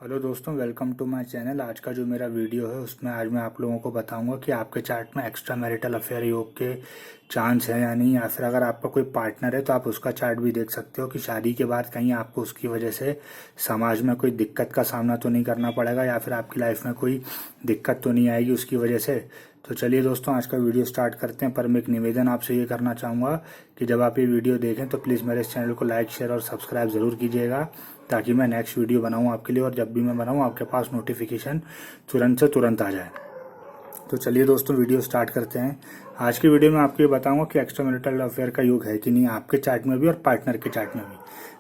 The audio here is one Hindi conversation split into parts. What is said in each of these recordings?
हेलो दोस्तों, वेलकम टू माय चैनल। आज का जो मेरा वीडियो है उसमें आज मैं आप लोगों को बताऊंगा कि आपके चार्ट में एक्स्ट्रा मैरिटल अफेयर योग के चांस है या नहीं, या फिर अगर आपका कोई पार्टनर है तो आप उसका चार्ट भी देख सकते हो कि शादी के बाद कहीं आपको उसकी वजह से समाज में कोई दिक्कत का सामना तो नहीं करना पड़ेगा, या फिर आपकी लाइफ में कोई दिक्कत तो नहीं आएगी उसकी वजह से। तो चलिए दोस्तों, आज का वीडियो स्टार्ट करते हैं। पर मैं एक निवेदन आपसे ये करना चाहूँगा कि जब आप ये वीडियो देखें तो प्लीज़ मेरे इस चैनल को लाइक, शेयर और सब्सक्राइब ज़रूर कीजिएगा, ताकि मैं नेक्स्ट वीडियो बनाऊँ आपके लिए, और जब भी मैं बनाऊँ आपके पास नोटिफिकेशन तुरंत से तुरंत आ जाए। तो चलिए दोस्तों, वीडियो स्टार्ट करते हैं। आज की वीडियो में आपको ये बताऊंगा कि एक्स्ट्रा मैरिटल अफेयर का योग है कि नहीं आपके चार्ट में भी और पार्टनर के चार्ट में भी।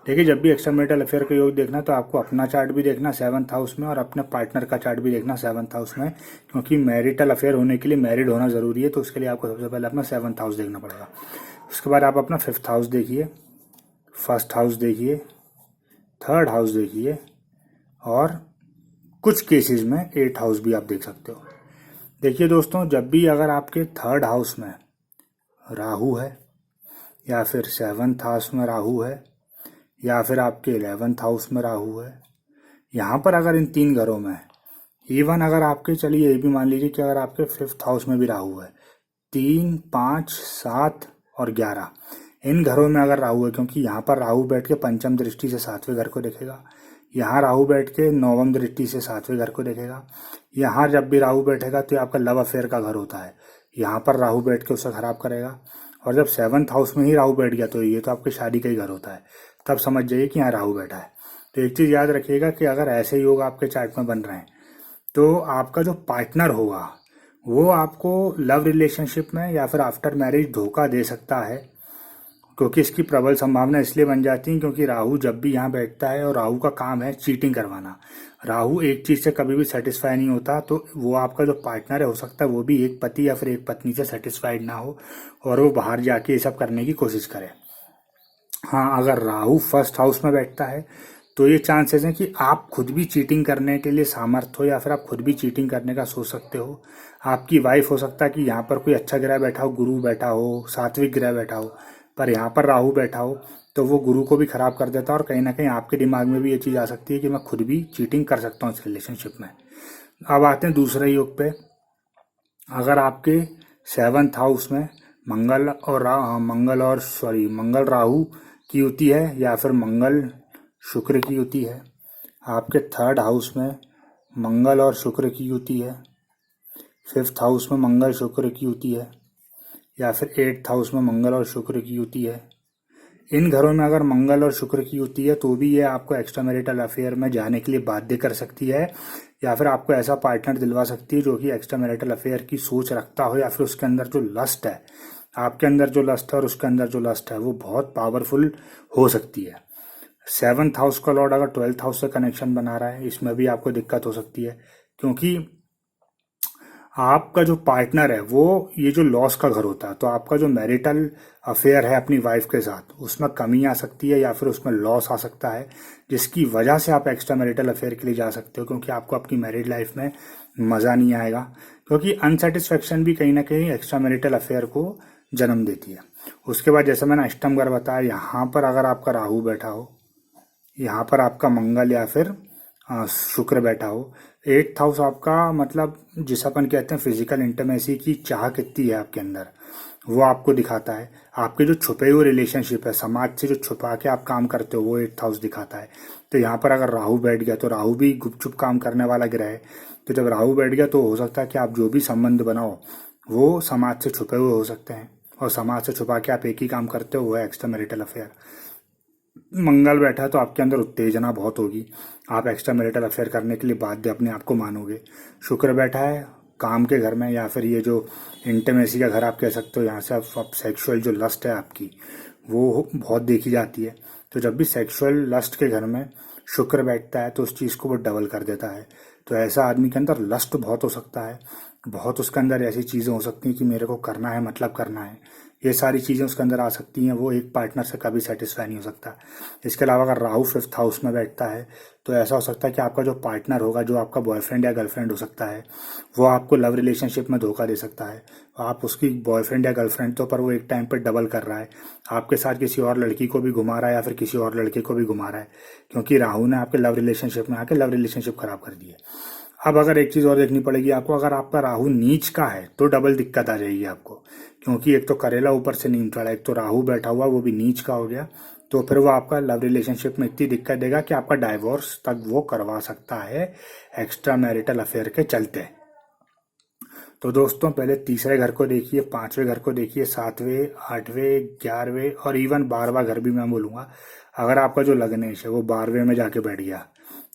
देखिए, जब भी एक्स्ट्रा मैरिटल अफेयर का योग देखना तो आपको अपना चार्ट भी देखना 7th हाउस में, और अपने पार्टनर का चार्ट भी देखना 7th हाउस में, क्योंकि मैरिटल अफेयर होने के लिए मैरिड होना जरूरी है। तो उसके लिए आपको सबसे पहले अपना 7th हाउस देखना पड़ेगा। उसके बाद आप अपना 5th हाउस देखिए, 1st हाउस देखिए, 3rd हाउस देखिए, और कुछ केसेस में 8th हाउस भी आप देख सकते हो। देखिए दोस्तों, जब भी अगर आपके 3rd हाउस में राहु है, या फिर 7th हाउस में राहु है, या फिर आपके 11th हाउस में राहु है, यहाँ पर अगर इन 3 घरों में, इवन अगर आपके, चलिए ये भी मान लीजिए कि अगर आपके 5th हाउस में भी राहु है, 3, 5, 7 और 11, इन घरों में अगर राहु है, क्योंकि यहाँ पर राहु बैठ के पंचम दृष्टि से 7वें घर को देखेगा, यहाँ राहु बैठ के 9वीं दृष्टि से 7वें घर को देखेगा, यहाँ जब भी राहु बैठेगा तो ये आपका लव अफेयर का घर होता है, यहाँ पर राहु बैठ के उसे खराब करेगा। और जब 7th हाउस में ही राहु बैठ गया तो ये तो आपकी शादी का ही घर होता है, तब समझ जाइए कि यहाँ राहु बैठा है। तो एक चीज़ याद रखिएगा कि अगर ऐसे योग आपके चार्ट में बन रहे हैं तो आपका जो पार्टनर होगा वो आपको लव रिलेशनशिप में या फिर आफ्टर मैरिज धोखा दे सकता है, क्योंकि इसकी प्रबल संभावना इसलिए बन जाती है क्योंकि राहु जब भी यहाँ बैठता है, और राहु का काम है चीटिंग करवाना। राहु एक चीज से कभी भी सेटिस्फाई नहीं होता, तो वो आपका जो पार्टनर है हो सकता है वो भी एक पति या फिर एक पत्नी से सेटिस्फाइड ना हो, और वो बाहर जाके ये सब करने की कोशिश करे। हाँ, अगर राहु 1st हाउस में बैठता है तो ये चांसेस हैं कि आप खुद भी चीटिंग करने के लिए सामर्थ हो, या फिर आप खुद भी चीटिंग करने का सोच सकते हो। आपकी वाइफ, हो सकता है कि यहाँ पर कोई अच्छा ग्रह बैठा हो, गुरु बैठा हो, सात्विक ग्रह बैठा हो, पर यहाँ पर राहु बैठा हो तो वो गुरु को भी खराब कर देता है, और कहीं ना कहीं आपके दिमाग में भी ये चीज़ आ सकती है कि मैं खुद भी चीटिंग कर सकता हूँ इस रिलेशनशिप में। अब आते हैं दूसरे योग पे। अगर आपके 7th हाउस में मंगल राहु की युति है, या फिर मंगल शुक्र की युति है, आपके 3rd हाउस में मंगल और शुक्र की युति है, 5th हाउस में मंगल शुक्र की युति है, या फिर 8th हाउस में मंगल और शुक्र की युति है, इन घरों में अगर मंगल और शुक्र की युति है तो भी ये आपको एक्स्ट्रा मैरिटल अफेयर में जाने के लिए बाध्य कर सकती है, या फिर आपको ऐसा पार्टनर दिलवा सकती है जो कि एक्स्ट्रा मैरिटल अफेयर की सोच रखता हो, या फिर उसके अंदर जो लस्ट है, आपके अंदर जो लस्ट है और उसके अंदर जो लस्ट है वो बहुत पावरफुल हो सकती है। 7th हाउस का लॉर्ड अगर 12th हाउस से कनेक्शन बना रहा है, इसमें भी आपको दिक्कत हो सकती है, क्योंकि आपका जो पार्टनर है वो ये जो लॉस का घर होता है, तो आपका जो मैरिटल अफेयर है अपनी वाइफ के साथ उसमें कमी आ सकती है, या फिर उसमें लॉस आ सकता है, जिसकी वजह से आप एक्स्ट्रा मैरिटल अफेयर के लिए जा सकते हो, क्योंकि आपको अपनी मैरिड लाइफ में मज़ा नहीं आएगा, क्योंकि अनसेटिस्फेक्शन भी कहीं ना कहीं एक्स्ट्रा मैरिटल अफेयर को जन्म देती है। उसके बाद जैसे मैंने अष्टम घर बताया, यहाँ पर अगर आपका राहु बैठा हो, यहाँ पर आपका मंगल या फिर शुक्र बैठा हो, 8th हाउस आपका, मतलब जिस अपन कहते हैं फिजिकल इंटीमेसी की चाह कितनी है आपके अंदर, वो आपको दिखाता है। आपके जो छुपे हुए रिलेशनशिप है, समाज से जो छुपा के आप काम करते हो, वो 8th हाउस दिखाता है। तो यहाँ पर अगर राहु बैठ गया तो राहु भी गुपचुप काम करने वाला ग्रह है, तो जब राहु बैठ गया तो हो सकता है कि आप जो भी संबंध बनाओ वो समाज से छुपे हुए हो सकते हैं, और समाज से छुपा के आप एक ही काम करते हो, वो है एक्स्ट्रा मैरिटल अफेयर। मंगल बैठा है तो आपके अंदर उत्तेजना बहुत होगी, आप एक्स्ट्रा मैरिटल अफेयर करने के लिए बाध्य अपने आप को मानोगे। शुक्र बैठा है काम के घर में, या फिर ये जो इंटीमेसी का घर आप कह सकते हो, यहाँ से आप सेक्सुअल जो लस्ट है आपकी वो बहुत देखी जाती है। तो जब भी सेक्सुअल लस्ट के घर में शुक्र बैठता है तो उस चीज़ को वो डबल कर देता है। तो ऐसा आदमी के अंदर लस्ट बहुत हो सकता है, बहुत उसके अंदर ऐसी चीज़ें हो सकती हैं कि मेरे को करना है, मतलब करना है, ये सारी चीज़ें उसके अंदर आ सकती हैं। वो एक पार्टनर से कभी सेटिस्फाई नहीं हो सकता। इसके अलावा अगर राहु 5th हाउस में बैठता है तो ऐसा हो सकता है कि आपका जो पार्टनर होगा, जो आपका बॉयफ्रेंड या गर्लफ्रेंड हो सकता है, वो आपको लव रिलेशनशिप में धोखा दे सकता है। आप उसकी बॉयफ्रेंड या गर्लफ्रेंड तो, पर वो एक टाइम पर डबल कर रहा है, आपके साथ किसी और लड़की को भी घुमा रहा है या फिर किसी और लड़के को भी घुमा रहा है, क्योंकि राहु ने आपके लव रिलेशनशिप में आके लव रिलेशनशिप खराब कर दी है। अब अगर एक चीज़ और देखनी पड़ेगी आपको, अगर आपका राहु नीच का है तो डबल दिक्कत आ जाएगी आपको, क्योंकि एक तो करेला ऊपर से नींद चढ़ा, एक तो राहु बैठा हुआ वो भी नीच का हो गया, तो फिर वो आपका लव रिलेशनशिप में इतनी दिक्कत देगा कि आपका डाइवोर्स तक वो करवा सकता है एक्स्ट्रा मैरिटल अफेयर के चलते। तो दोस्तों पहले तीसरे घर को देखिए, 5वें घर को देखिए, 7वें, 8वें, 11वें और इवन 12वां घर भी मैं बोलूँगा। अगर आपका जो लग्नेश है वो 12वें में जाके बैठ गया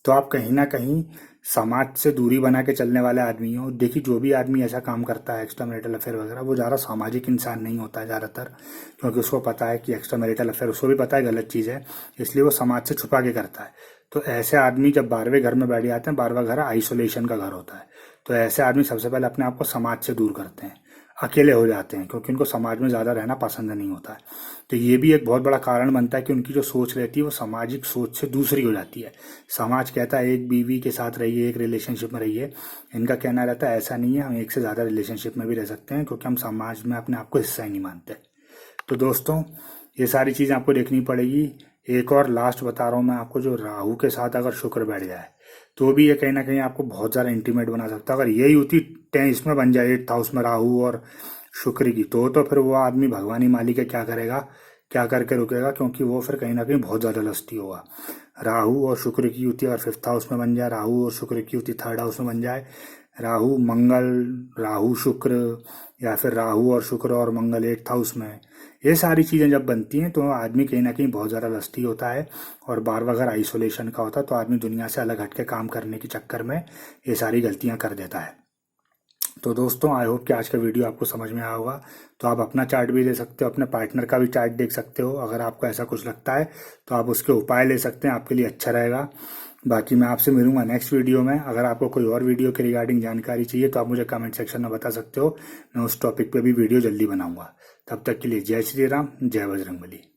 तो आप कहीं ना कहीं समाज से दूरी बना के चलने वाले आदमी हो। देखिए जो भी आदमी ऐसा काम करता है एक्स्ट्रा मैरिटल अफेयर वगैरह, वो ज़्यादा सामाजिक इंसान नहीं होता है ज़्यादातर, क्योंकि उसको पता है कि एक्स्ट्रा मैरिटल अफेयर, उसको भी पता है गलत चीज़ है, इसलिए वो समाज से छुपा के करता है। तो ऐसे आदमी जब 12वें घर में बैठ जाते हैं, 12वां घर आइसोलेशन का घर होता है, तो ऐसे आदमी सबसे पहले अपने आप को समाज से दूर करते हैं, अकेले हो जाते हैं, क्योंकि उनको समाज में ज़्यादा रहना पसंद नहीं होता है। तो ये भी एक बहुत बड़ा कारण बनता है कि उनकी जो सोच रहती है वो सामाजिक सोच से दूसरी हो जाती है। समाज कहता है एक बीवी के साथ रहिए, एक रिलेशनशिप में रहिए, इनका कहना रहता है ऐसा नहीं है, हम एक से ज़्यादा रिलेशनशिप में भी रह सकते हैं, क्योंकि हम समाज में अपने आप को हिस्सा ही नहीं मानते। तो दोस्तों ये सारी चीज़ें आपको देखनी पड़ेगी। एक और लास्ट बता रहा हूँ मैं आपको, जो राहु के साथ अगर शुक्र बैठ जाए तो भी ये कहीं ना कहीं आपको बहुत ज़्यादा इंटीमेट बना सकता है। अगर यही होती 10 इसमें बन जाए 8th हाउस में राहु और शुक्र की, तो फिर वो आदमी भगवान ही मालिक है क्या करेगा, क्या करके रुकेगा, क्योंकि वो फिर कहीं ना कहीं बहुत ज़्यादा लस्टी होगा। राहु और शुक्र की युति अगर 5th हाउस में बन जाए, राहु और शुक्र की युति 3rd हाउस में बन जाए, राहु मंगल, राहु शुक्र, या फिर राहु और शुक्र और मंगल 8th हाउस में, ये सारी चीज़ें जब बनती हैं तो आदमी कहीं ना कहीं बहुत ज़्यादा लस्टी होता है। और 12वां घर आइसोलेशन का होता है, तो आदमी दुनिया से अलग हट के काम करने के चक्कर में ये सारी गलतियां कर देता है। तो दोस्तों आई होप कि आज का वीडियो आपको समझ में आया होगा। तो आप अपना चार्ट भी दे सकते हो, अपने पार्टनर का भी चार्ट देख सकते हो। अगर आपको ऐसा कुछ लगता है तो आप उसके उपाय ले सकते हैं, आपके लिए अच्छा रहेगा। बाकी मैं आपसे मिलूंगा नेक्स्ट वीडियो में। अगर आपको कोई और वीडियो के रिगार्डिंग जानकारी चाहिए तो आप मुझे कमेंट सेक्शन में बता सकते हो, मैं उस टॉपिक पे भी वीडियो जल्दी बनाऊंगा। तब तक के लिए जय श्री राम, जय बजरंगबली।